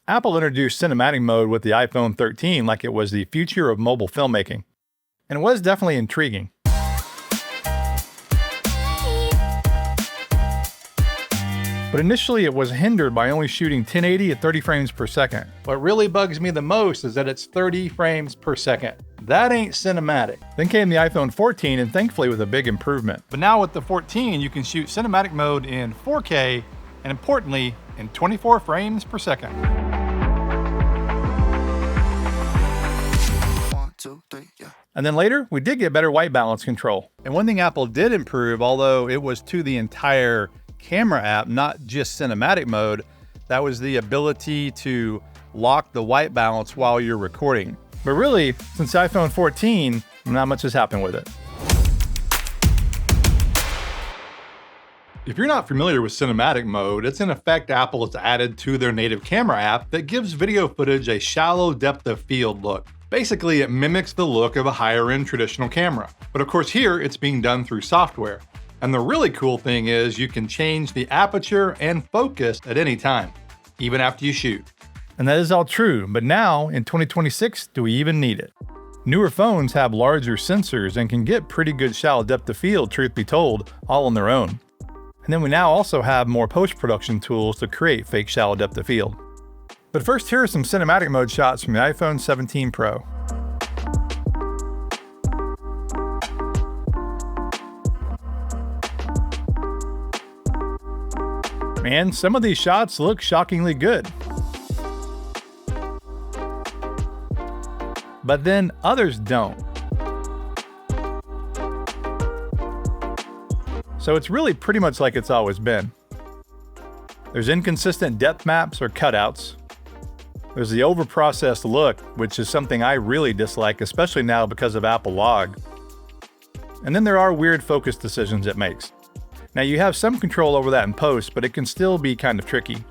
Apple introduced cinematic mode with the iPhone 13 like it was the future of mobile filmmaking. And it was definitely intriguing. But initially it was hindered by only shooting 1080 at 30 frames per second. What really bugs me the most is that it's 30 frames per second. That ain't cinematic. Then came the iPhone 14, and thankfully with a big improvement. But now with the 14, you can shoot cinematic mode in 4K, and importantly, in 24 frames per second. 1, 2, 3, yeah. And then later, we did get better white balance control. And one thing Apple did improve, although it was to the entire camera app, not just cinematic mode, that was the ability to lock the white balance while you're recording. But really, since iPhone 14, not much has happened with it. If you're not familiar with cinematic mode, it's an effect Apple has added to their native camera app that gives video footage a shallow depth of field look. Basically, it mimics the look of a higher-end traditional camera. But of course here, it's being done through software. And the really cool thing is you can change the aperture and focus at any time, even after you shoot. And that is all true, but now, in 2026, do we even need it? Newer phones have larger sensors and can get pretty good shallow depth of field, truth be told, all on their own. And then we now also have more post-production tools to create fake shallow depth of field. But first, here are some cinematic mode shots from the iPhone 17 Pro. And some of these shots look shockingly good. But then others don't. So it's really pretty much like it's always been. There's inconsistent depth maps or cutouts. There's the overprocessed look, which is something I really dislike, especially now because of Apple Log. And then there are weird focus decisions it makes. Now you have some control over that in post, but it can still be kind of tricky.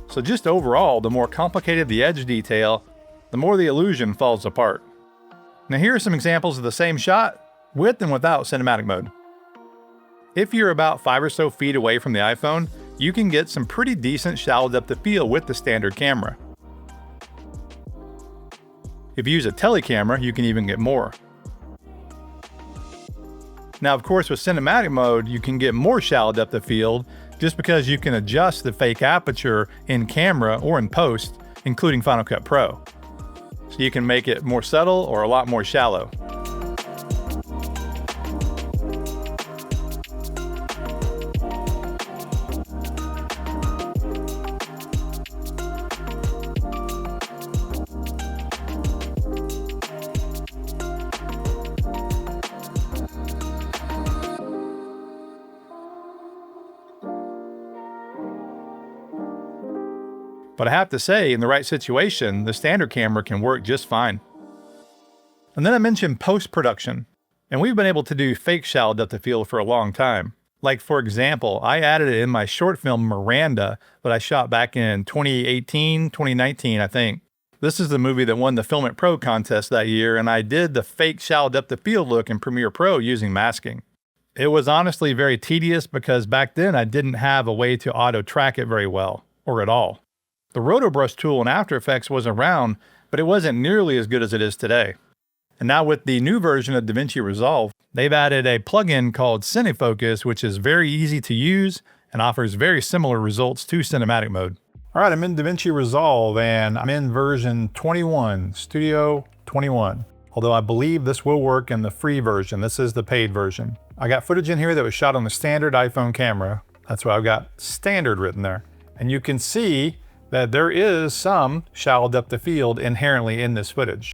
So just overall, the more complicated the edge detail, the more the illusion falls apart. Now here are some examples of the same shot, with and without cinematic mode. If you're about 5 or so feet away from the iPhone, you can get some pretty decent shallow depth of field with the standard camera. If you use a telecamera, you can even get more. Now, of course, with cinematic mode, you can get more shallow depth of field just because you can adjust the fake aperture in camera or in post, including Final Cut Pro. So you can make it more subtle or a lot more shallow. But I have to say, in the right situation, the standard camera can work just fine. And then I mentioned post-production, and we've been able to do fake shallow depth of field for a long time. Like for example, I added it in my short film Miranda that I shot back in 2018, 2019, I think. This is the movie that won the Filmic Pro contest that year, and I did the fake shallow depth of field look in Premiere Pro using masking. It was honestly very tedious because back then I didn't have a way to auto track it very well, or at all. The RotoBrush tool in After Effects was around, but it wasn't nearly as good as it is today. And now with the new version of DaVinci Resolve, they've added a plugin called CineFocus, which is very easy to use and offers very similar results to cinematic mode. All right, I'm in DaVinci Resolve and I'm in version 21, Studio 21. Although I believe this will work in the free version. This is the paid version. I got footage in here that was shot on the standard iPhone camera. That's why I've got standard written there. And you can see that there is some shallow depth of field inherently in this footage.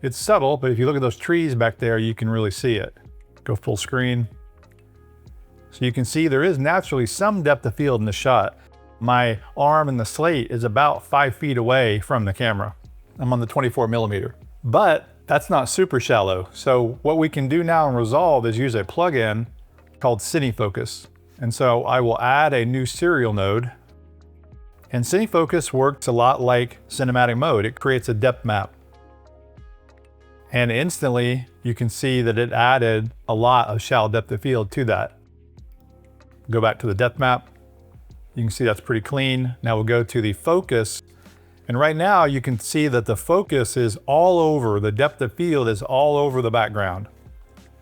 It's subtle, but if you look at those trees back there, you can really see it. Go full screen. So you can see there is naturally some depth of field in the shot. My arm in the slate is about 5 feet away from the camera. I'm on the 24mm. But that's not super shallow. So what we can do now in Resolve is use a plugin called CineFocus. And so I will add a new serial node. And CineFocus works a lot like cinematic mode. It creates a depth map. And instantly you can see that it added a lot of shallow depth of field to that. Go back to the depth map. You can see that's pretty clean. Now we'll go to the focus And right now you can see that the focus is all over, the depth of field is all over the background.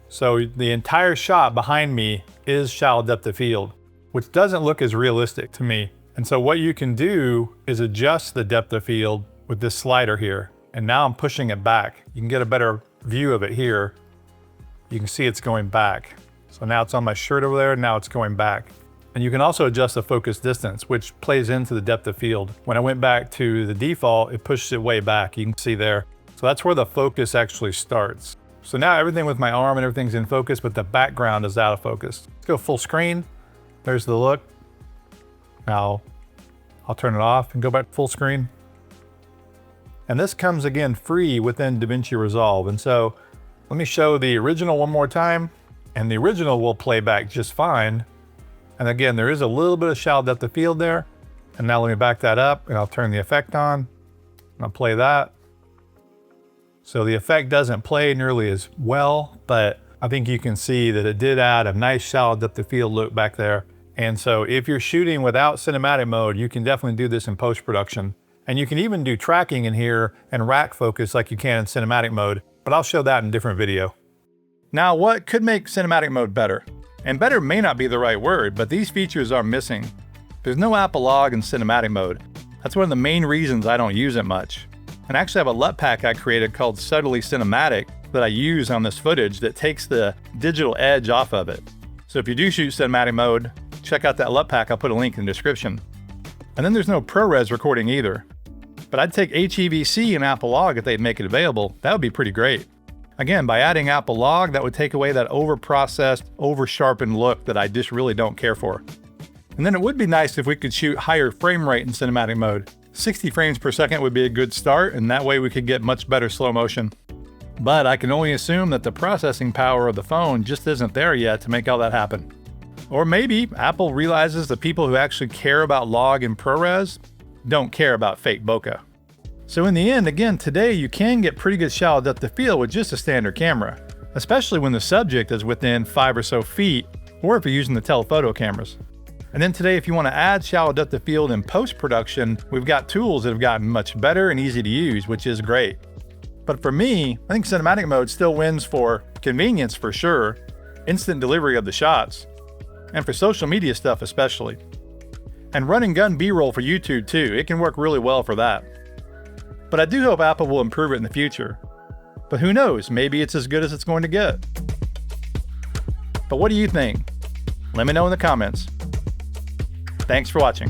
So the entire shot behind me is shallow depth of field, which doesn't look as realistic to me. And so what you can do is adjust the depth of field with this slider here. And now I'm pushing it back. You can get a better view of it here. You can see it's going back. So now it's on my shirt over there, now it's going back. And you can also adjust the focus distance, which plays into the depth of field. When I went back to the default, it pushes it way back, you can see there. So that's where the focus actually starts. So now everything with my arm and everything's in focus, but the background is out of focus. Let's go full screen. There's the look. Now I'll turn it off and go back to full screen. And this comes again free within DaVinci Resolve. And so let me show the original one more time, and the original will play back just fine. And again, there is a little bit of shallow depth of field there. And now let me back that up and I'll turn the effect on. And I'll play that. So the effect doesn't play nearly as well, but I think you can see that it did add a nice shallow depth of field look back there. And so if you're shooting without cinematic mode, you can definitely do this in post-production. And you can even do tracking in here and rack focus like you can in cinematic mode, but I'll show that in a different video. Now, what could make cinematic mode better? And better may not be the right word, but these features are missing. There's no Apple log in cinematic mode. That's one of the main reasons I don't use it much. And I actually have a LUT pack I created called Subtly Cinematic that I use on this footage that takes the digital edge off of it. So if you do shoot cinematic mode, check out that LUT pack, I'll put a link in the description. And then there's no ProRes recording either. But I'd take HEVC and Apple log if they'd make it available. That would be pretty great. Again, by adding Apple log, that would take away that over-processed, over-sharpened look that I just really don't care for. And then it would be nice if we could shoot higher frame rate in cinematic mode. 60 frames per second would be a good start, and that way we could get much better slow motion. But I can only assume that the processing power of the phone just isn't there yet to make all that happen. Or maybe Apple realizes the people who actually care about log and ProRes don't care about fake bokeh. So in the end, again, today you can get pretty good shallow depth of field with just a standard camera, especially when the subject is within 5 or so feet, or if you're using the telephoto cameras. And then today, if you want to add shallow depth of field in post-production, we've got tools that have gotten much better and easy to use, which is great. But for me, I think cinematic mode still wins for convenience for sure, instant delivery of the shots, and for social media stuff especially. And run and gun B-roll for YouTube too, it can work really well for that. But I do hope Apple will improve it in the future. But who knows, maybe it's as good as it's going to get. But what do you think? Let me know in the comments. Thanks for watching.